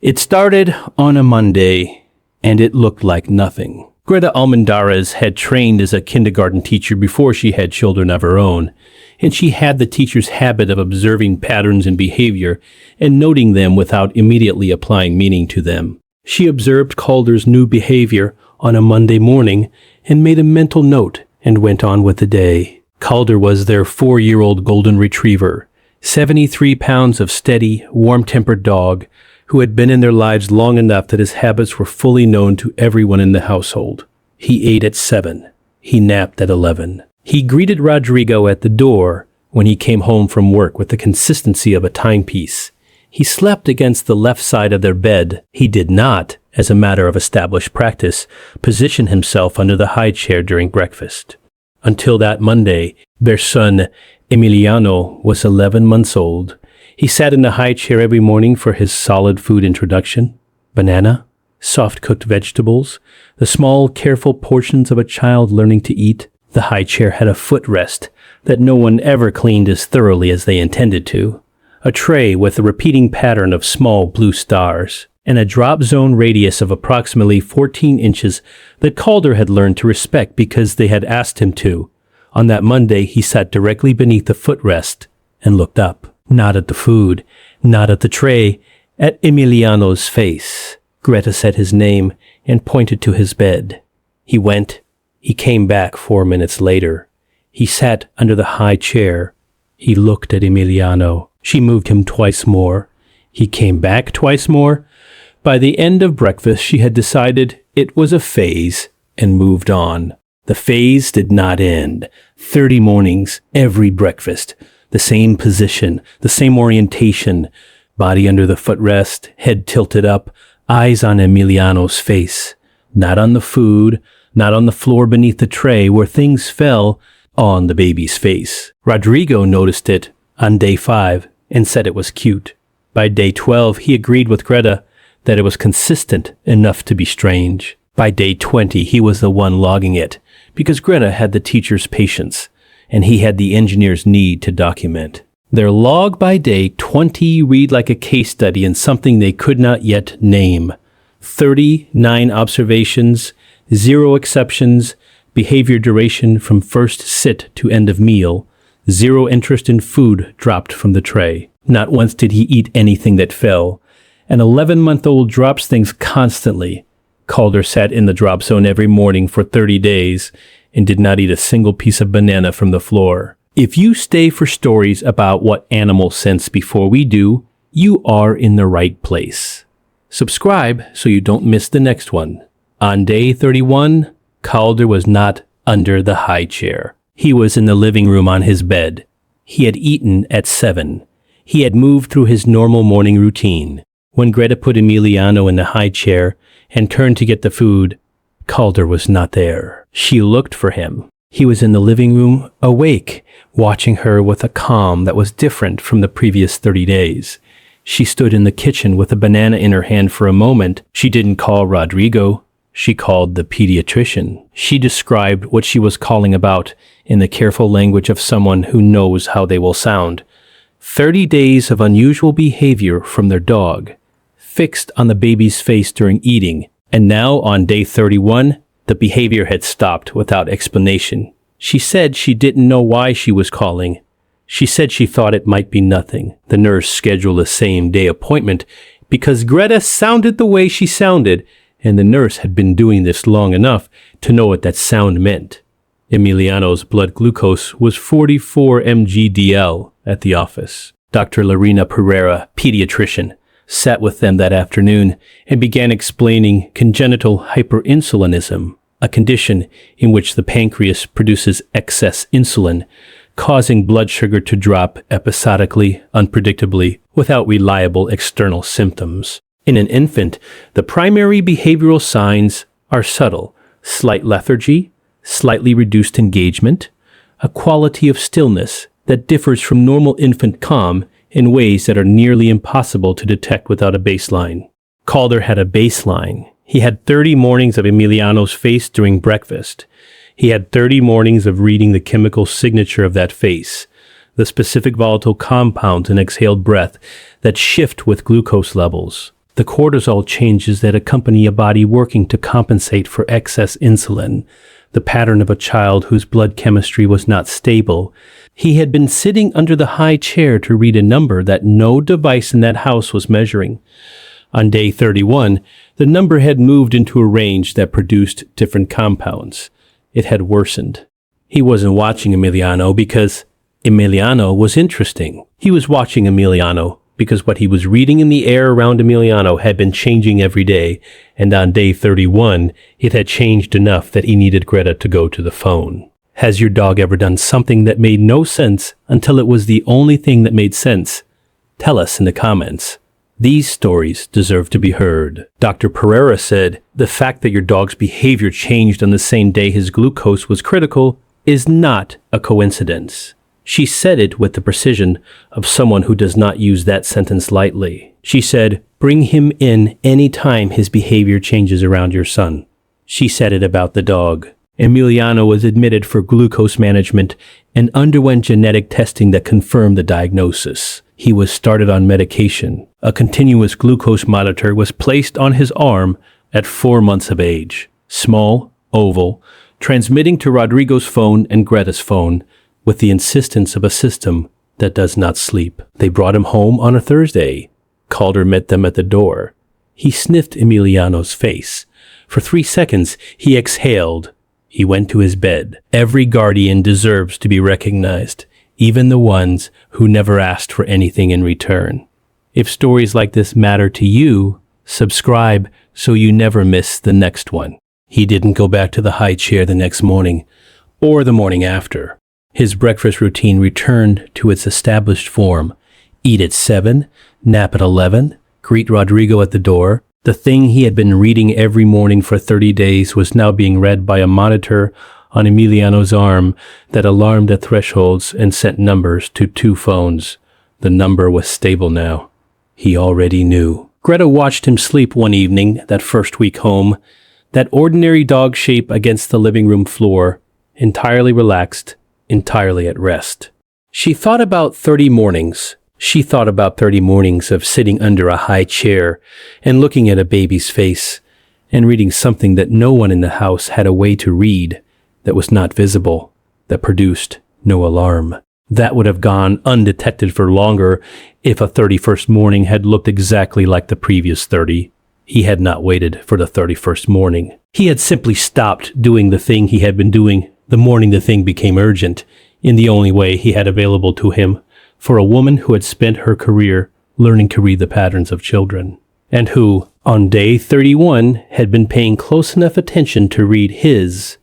It started on a Monday, and it looked like nothing. Greta Almendarez had trained as a kindergarten teacher before she had children of her own, and she had the teacher's habit of observing patterns in behavior and noting them without immediately applying meaning to them. She observed Calder's new behavior on a Monday morning and made a mental note and went on with the day. Calder was their 4-year-old golden retriever, 73 pounds of steady, warm-tempered dog who had been in their lives long enough that his habits were fully known to everyone in the household. He ate at 7. He napped at 11. He greeted Rodrigo at the door when he came home from work with the consistency of a timepiece. He slept against the left side of their bed. He did not, as a matter of established practice, position himself under the high chair during breakfast. Until that Monday, their son, Emiliano, was 11 months old. He sat in the high chair every morning for his solid food introduction. Banana, soft-cooked vegetables, the small, careful portions of a child learning to eat. The high chair had a footrest that no one ever cleaned as thoroughly as they intended to, a tray with a repeating pattern of small blue stars, and a drop zone radius of approximately 14 inches that Calder had learned to respect because they had asked him to. On that Monday, he sat directly beneath the footrest and looked up. Not at the food, not at the tray, at Emiliano's face. Greta said his name and pointed to his bed. He went. He came back 4 minutes later. He sat under the high chair. He looked at Emiliano. She moved him twice more. He came back twice more. By the end of breakfast, she had decided it was a phase and moved on. The phase did not end. 30 mornings, every breakfast. The same position, the same orientation, body under the footrest, head tilted up, eyes on Emiliano's face. Not on the food, not on the floor beneath the tray where things fell, on the baby's face. Rodrigo noticed it on day 5 and said it was cute. By day 12, he agreed with Greta that it was consistent enough to be strange. By day 20, he was the one logging it, because Greta had the teacher's patience, and he had the engineer's need to document. Their log by day 20 read like a case study in something they could not yet name. 39 observations, 0 exceptions, behavior duration from first sit to end of meal, 0 interest in food dropped from the tray. Not once did he eat anything that fell. An 11-month-old drops things constantly. Calder sat in the drop zone every morning for 30 days and did not eat a single piece of banana from the floor. If you stay for stories about what animals sense before we do, you are in the right place. Subscribe so you don't miss the next one. On day 31, Calder was not under the high chair. He was in the living room on his bed. He had eaten at 7. He had moved through his normal morning routine. When Greta put Emiliano in the high chair and turned to get the food, Calder was not there. She looked for him. He was in the living room, awake, watching her with a calm that was different from the previous 30 days. She stood in the kitchen with a banana in her hand for a moment. She didn't call Rodrigo. She called the pediatrician. She described what she was calling about in the careful language of someone who knows how they will sound. 30 days of unusual behavior from their dog, fixed on the baby's face during eating. And now, on day 31, the behavior had stopped without explanation. She said she didn't know why she was calling. She said she thought it might be nothing. The nurse scheduled a same-day appointment because Greta sounded the way she sounded, and the nurse had been doing this long enough to know what that sound meant. Emiliano's blood glucose was 44 mg/dL at the office. Dr. Lorena Pereira, pediatrician, sat with them that afternoon and began explaining congenital hyperinsulinism, a condition in which the pancreas produces excess insulin, causing blood sugar to drop episodically, unpredictably, without reliable external symptoms. In an infant, the primary behavioral signs are subtle: slight lethargy, slightly reduced engagement, a quality of stillness that differs from normal infant calm in ways that are nearly impossible to detect without a baseline. Calder had a baseline. He had 30 mornings of Emiliano's face during breakfast. He had 30 mornings of reading the chemical signature of that face, the specific volatile compounds in exhaled breath that shift with glucose levels. the cortisol changes that accompany a body working to compensate for excess insulin, the pattern of a child whose blood chemistry was not stable. He had been sitting under the high chair to read a number that no device in that house was measuring. On day 31, the number had moved into a range that produced different compounds. It had worsened. He wasn't watching Emiliano because Emiliano was interesting. He was watching Emiliano because what he was reading in the air around Emiliano had been changing every day, and on day 31, it had changed enough that he needed Greta to go to the phone. Has your dog ever done something that made no sense until it was the only thing that made sense? Tell us in the comments. These stories deserve to be heard. Dr. Pereira said, the fact that your dog's behavior changed on the same day his glucose was critical is not a coincidence. She said it with the precision of someone who does not use that sentence lightly. She said, bring him in any time his behavior changes around your son. She said it about the dog. Emiliano was admitted for glucose management and underwent genetic testing that confirmed the diagnosis. He was started on medication. A continuous glucose monitor was placed on his arm at 4 months of age. Small, oval, transmitting to Rodrigo's phone and Greta's phone with the insistence of a system that does not sleep. They brought him home on a Thursday. Calder met them at the door. He sniffed Emiliano's face. For 3 seconds, he exhaled. He went to his bed. Every guardian deserves to be recognized, even the ones who never asked for anything in return. If stories like this matter to you, subscribe so you never miss the next one. He didn't go back to the high chair the next morning or the morning after. His breakfast routine returned to its established form. Eat at 7, nap at 11, greet Rodrigo at the door. The thing he had been reading every morning for 30 days was now being read by a monitor on Emiliano's arm that alarmed at thresholds and sent numbers to 2 phones. The number was stable now. He already knew. Greta watched him sleep one evening, that first week home, that ordinary dog shape against the living room floor, entirely relaxed, entirely at rest. She thought about 30 mornings. She thought about 30 mornings of sitting under a high chair and looking at a baby's face and reading something that no one in the house had a way to read, that was not visible, that produced no alarm. That would have gone undetected for longer if a 31st morning had looked exactly like the previous 30. He had not waited for the 31st morning. He had simply stopped doing the thing he had been doing the morning the thing became urgent, in the only way he had available to him, for a woman who had spent her career learning to read the patterns of children, and who, on day 31, had been paying close enough attention to read his